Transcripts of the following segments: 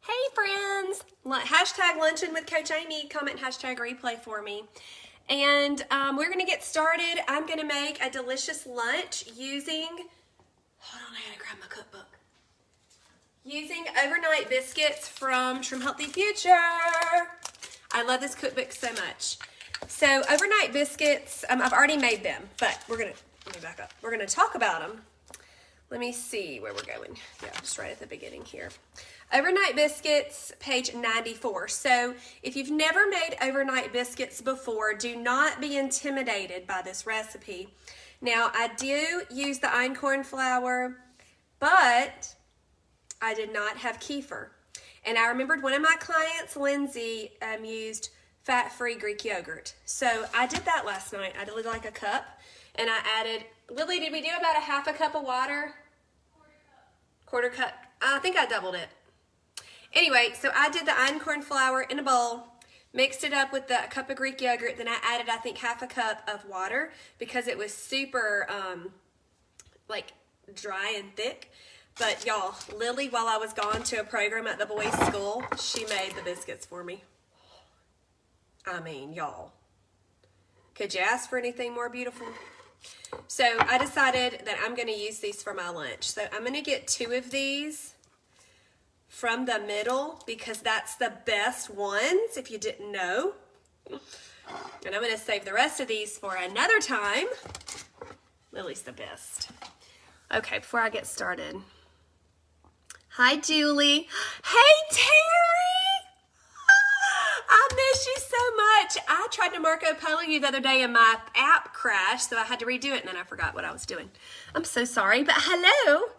Hey friends! Hashtag luncheon with Coach Amy. Comment hashtag replay for me. And we're going to get started. I'm going to make a delicious lunch using, hold on, I gotta grab my cookbook. Using overnight biscuits from Shrimp Healthy Future. I love this cookbook so much. So overnight biscuits, I've already made them, but let me back up. We're going to talk about them. Let me see where we're going. Yeah, just right at the beginning here. Overnight biscuits, page 94. So if you've never made overnight biscuits before, do not be intimidated by this recipe. Now, I do use the einkorn flour, but I did not have kefir. And I remembered one of my clients, Lindsay, used fat-free Greek yogurt. So I did that last night. I did like a cup, and I added, Lily, did we do about a half a cup of water? Quarter cup. I think I doubled it. Anyway, so I did the einkorn flour in a bowl, mixed it up with the cup of Greek yogurt, then I added, I think, half a cup of water because it was super, like, dry and thick. But, y'all, Lily, while I was gone to a program at the boys' school, she made the biscuits for me. I mean, y'all, could you ask for anything more beautiful? So I decided that I'm going to use these for my lunch. So I'm going to get 2 of these from the middle because that's the best ones, if you didn't know. And I'm going to save the rest of these for another time. Lily's the best. Okay, before I get started. Hi, Julie. Hey, Terry. I miss you so much. I tried to Marco Polo you the other day and my app crashed, so I had to redo it, and then I forgot what I was doing. I'm so sorry, but hello.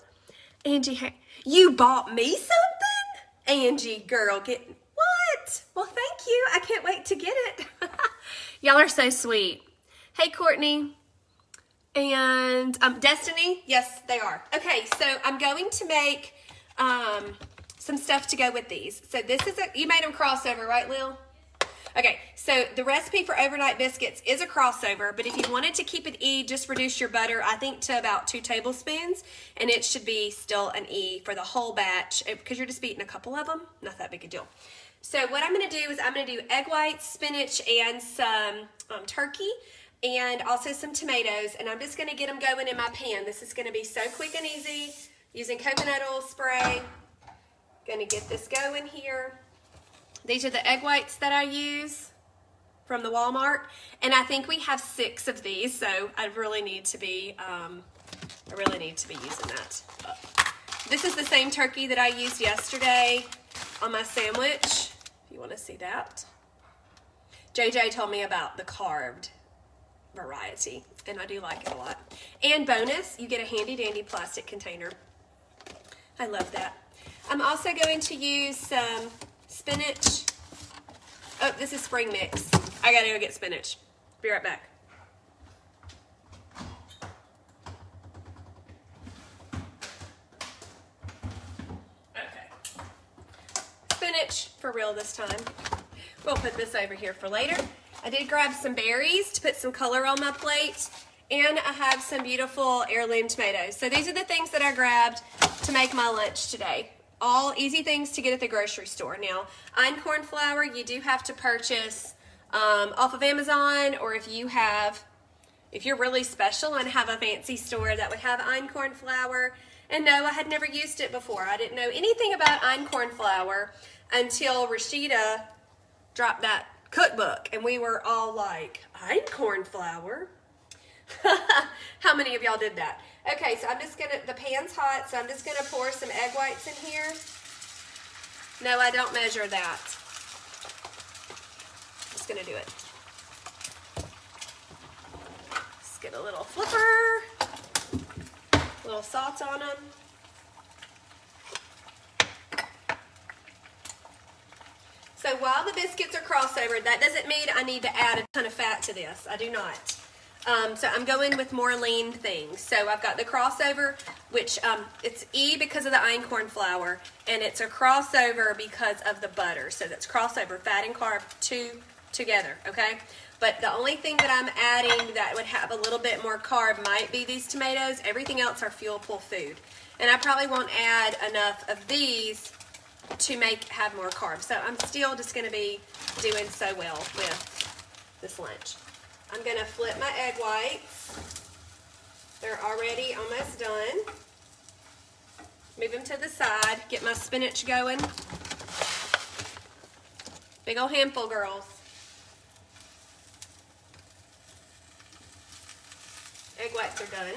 Angie, hey, you bought me something? Angie, girl, what? Well, thank you. I can't wait to get it. Y'all are so sweet. Hey, Courtney. And Destiny? Yes, they are. Okay, so I'm going to make some stuff to go with these. So this is you made them crossover, right, Lil? Okay, so the recipe for overnight biscuits is a crossover, but if you wanted to keep it E, just reduce your butter, I think, to about 2 tablespoons, and it should be still an E for the whole batch, because you're just beating a couple of them, not that big a deal. So what I'm going to do is I'm going to do egg whites, spinach, and some turkey, and also some tomatoes, and I'm just going to get them going in my pan. This is going to be so quick and easy, using coconut oil spray. Going to get this going here. These are the egg whites that I use from the Walmart, and I think we have 6 of these, so I really need to be using that. This is the same turkey that I used yesterday on my sandwich, if you want to see that. JJ told me about the carved variety, and I do like it a lot. And bonus, you get a handy dandy plastic container. I love that. I'm also going to use some spinach. Oh, this is spring mix. I gotta go get spinach. Be right back. Okay. Spinach for real this time. We'll put this over here for later. I did grab some berries to put some color on my plate, and I have some beautiful heirloom tomatoes. So these are the things that I grabbed to make my lunch today. All easy things to get at the grocery store. Now, einkorn flour, you do have to purchase off of Amazon, or if you're really special and have a fancy store that would have einkorn flour. And no, I had never used it before. I didn't know anything about einkorn flour until Rashida dropped that cookbook, and we were all like, einkorn flour? How many of y'all did that? Okay, so the pan's hot, so I'm just gonna pour some egg whites in here. No, I don't measure that. Just gonna do it. Just get a little flipper, a little salt on them. So while the biscuits are crossover, that doesn't mean I need to add a ton of fat to this. I do not. So I'm going with more lean things. So I've got the crossover, which it's E because of the einkorn flour, and it's a crossover because of the butter. So that's crossover, fat and carb, 2 together, okay? But the only thing that I'm adding that would have a little bit more carb might be these tomatoes. Everything else are fuel pool food. And I probably won't add enough of these to have more carbs. So I'm still just going to be doing so well with this lunch. I'm going to flip my egg whites. They're already almost done. Move them to the side. Get my spinach going. Big old handful, girls. Egg whites are done.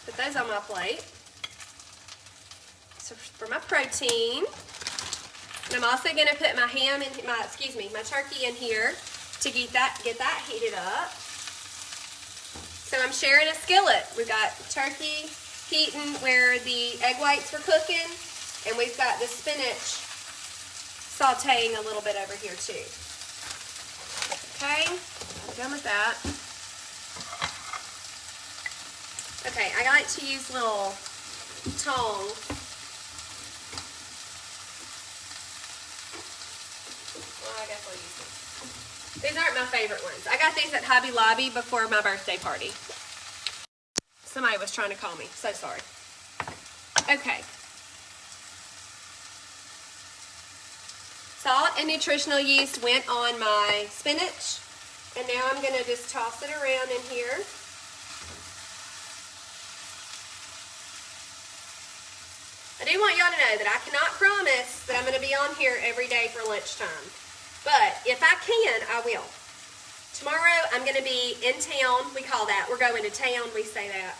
Put those on my plate. So for my protein, and I'm also going to put my my turkey in here to get that heated up. So I'm sharing a skillet. We've got turkey heating where the egg whites were cooking, and we've got the spinach sauteing a little bit over here too. Okay, I'm done with that. Okay, I like to use little tongs. Well, I guess I'll use these. These aren't my favorite ones. I got these at Hobby Lobby before my birthday party. Somebody was trying to call me. So sorry. Okay. Salt and nutritional yeast went on my spinach. And now I'm going to just toss it around in here. I do want y'all to know that I cannot promise that I'm going to be on here every day for lunchtime. But if I can, I will. Tomorrow I'm going to be in town. We call that. We're going to town. We say that.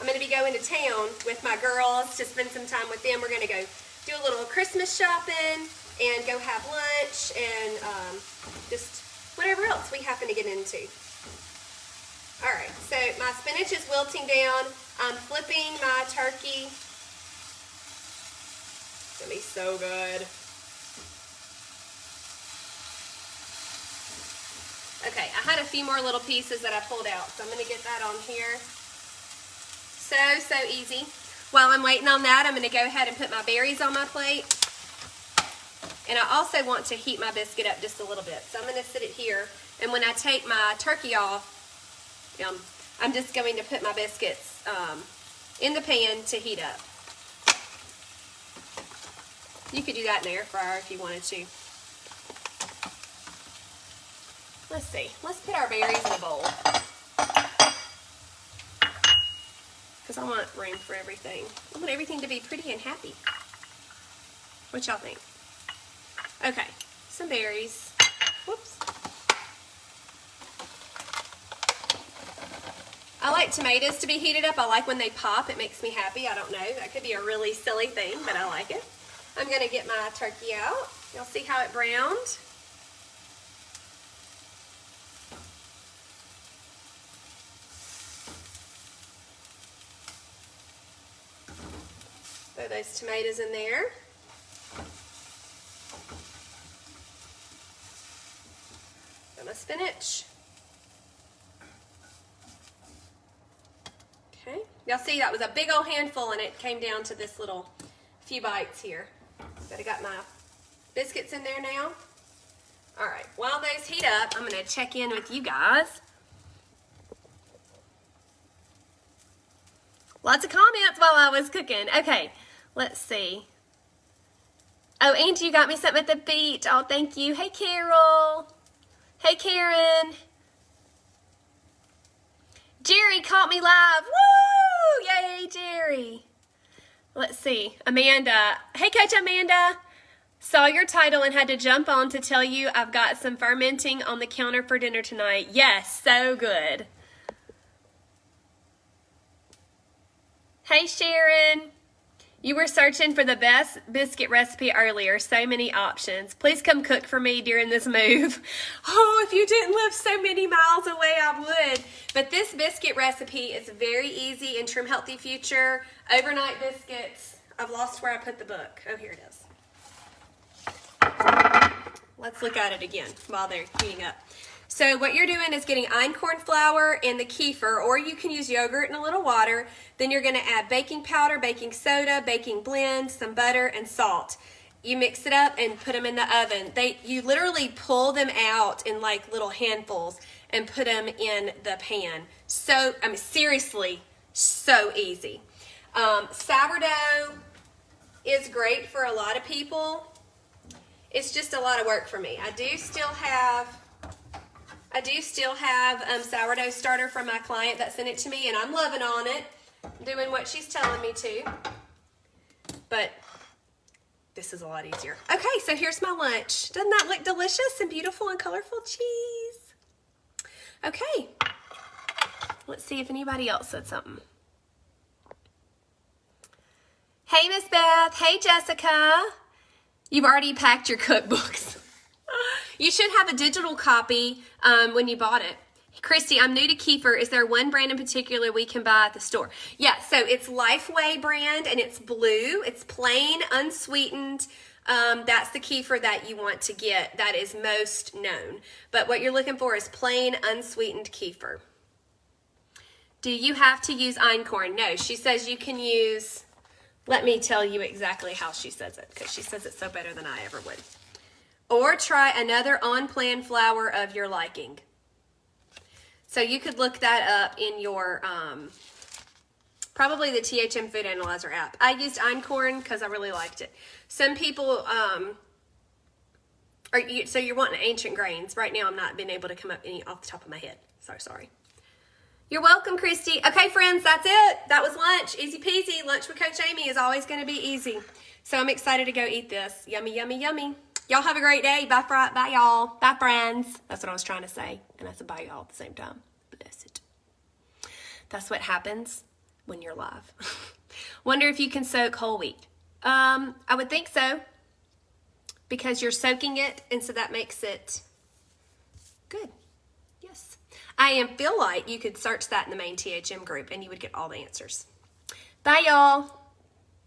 I'm going to be going to town with my girls to spend some time with them. We're going to go do a little Christmas shopping and go have lunch and just whatever else we happen to get into. All right, so my spinach is wilting down. I'm flipping my turkey. It's gonna be so good. Okay, I had a few more little pieces that I pulled out, so I'm gonna get that on here. So easy. While I'm waiting on that, I'm gonna go ahead and put my berries on my plate. And I also want to heat my biscuit up just a little bit. So I'm gonna sit it here, and when I take my turkey off, I'm just going to put my biscuits in the pan to heat up. You could do that in the air fryer if you wanted to. Let's see. Let's put our berries in a bowl. Because I want room for everything. I want everything to be pretty and happy. What y'all think? Okay. Some berries. Whoops. I like tomatoes to be heated up. I like when they pop. It makes me happy. I don't know. That could be a really silly thing, but I like it. I'm going to get my turkey out. You'll see how it browned. Throw those tomatoes in there. Got my spinach. Okay. Y'all see that was a big old handful and it came down to this little few bites here. But I got my biscuits in there now. All right, while those heat up, I'm gonna check in with you guys. Lots of comments while I was cooking. Okay, let's see. Oh, Angie, you got me something at the beach. Oh, thank you. Hey, Carol. Hey, Karen. Jerry caught me live. Woo! Yay, Jerry. Let's see. Amanda. Hey, Coach Amanda. Saw your title and had to jump on to tell you I've got some fermenting on the counter for dinner tonight. Yes, so good. Hey, Sharon. You were searching for the best biscuit recipe earlier. So many options. Please come cook for me during this move. Oh, if you didn't live so many miles away, I would. But this biscuit recipe is very easy in Trim Healthy Future. Overnight biscuits. I've lost where I put the book. Oh, here it is. Let's look at it again while they're heating up. So what you're doing is getting einkorn flour and the kefir, or you can use yogurt and a little water. Then you're going to add baking powder, baking soda, baking blend, some butter, and salt. You mix it up and put them in the oven. You literally pull them out in like little handfuls and put them in the pan. So, I mean, seriously, so easy. Sourdough, is great for a lot of people. It's just a lot of work for me. I do still have sourdough starter from my client that sent it to me, and I'm loving on it, doing what she's telling me to. But this is a lot easier. Okay, so here's my lunch. Doesn't that look delicious and beautiful and colorful? Cheese. Okay. Let's see if anybody else said something. Hey, Miss Beth. Hey, Jessica. You've already packed your cookbooks. You should have a digital copy when you bought it. Christy, I'm new to kefir. Is there one brand in particular we can buy at the store? Yeah, so it's Lifeway brand, and it's blue. It's plain, unsweetened. That's the kefir that you want to get. That is most known. But what you're looking for is plain, unsweetened kefir. Do you have to use einkorn? No, she says you can use... Let me tell you exactly how she says it, because she says it so better than I ever would. Or try another on-plan flour of your liking. So you could look that up in your, probably the THM Food Analyzer app. I used einkorn because I really liked it. Some people, so you're wanting ancient grains. Right now I'm not being able to come up any off the top of my head. So sorry. You're welcome, Christy. Okay, friends, that's it. That was lunch. Easy peasy. Lunch with Coach Amy is always going to be easy. So I'm excited to go eat this. Yummy, yummy, yummy. Y'all have a great day. Bye, bye, y'all. Bye, friends. That's what I was trying to say. And I said bye, y'all, at the same time. Bless it. That's what happens when you're live. Wonder if you can soak whole wheat. I would think so. Because you're soaking it, and so that makes it good. Yes. I feel like you could search that in the main THM group, and you would get all the answers. Bye, y'all.